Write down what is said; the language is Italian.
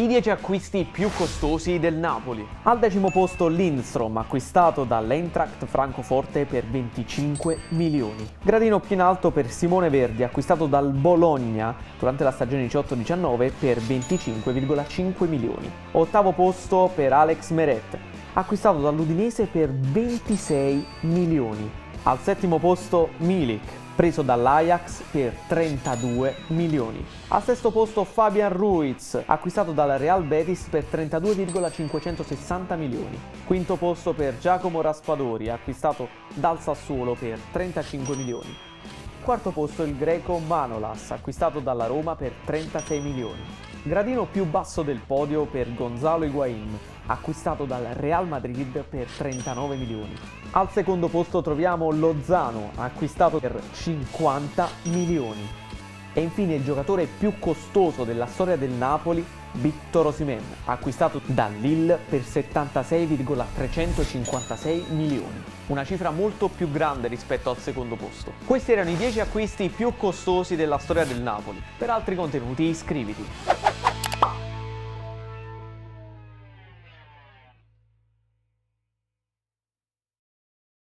I 10 acquisti più costosi del Napoli. Al 10° posto Lindstrom, acquistato dall'Eintracht Francoforte per 25 milioni. Gradino più in alto per Simone Verdi, acquistato dal Bologna durante la stagione 18-19 per 25,5 milioni. 8° posto per Alex Meret, acquistato dall'Udinese per 26 milioni. Al 7° posto Milik, preso dall'Ajax per 32 milioni. Al 6° posto Fabian Ruiz, acquistato dal Real Betis per 32,560 milioni. 5° posto per Giacomo Raspadori, acquistato dal Sassuolo per 35 milioni. 4° posto il greco Manolas, acquistato dalla Roma per 36 milioni. Gradino più basso del podio per Gonzalo Higuaín, acquistato dal Real Madrid per 39 milioni. Al 2° posto troviamo Lozano, acquistato per 50 milioni. E infine il giocatore più costoso della storia del Napoli, Victor Osimhen, acquistato dal Lille per 76,356 milioni. Una cifra molto più grande rispetto al 2° posto. Questi erano i 10 acquisti più costosi della storia del Napoli. Per altri contenuti iscriviti.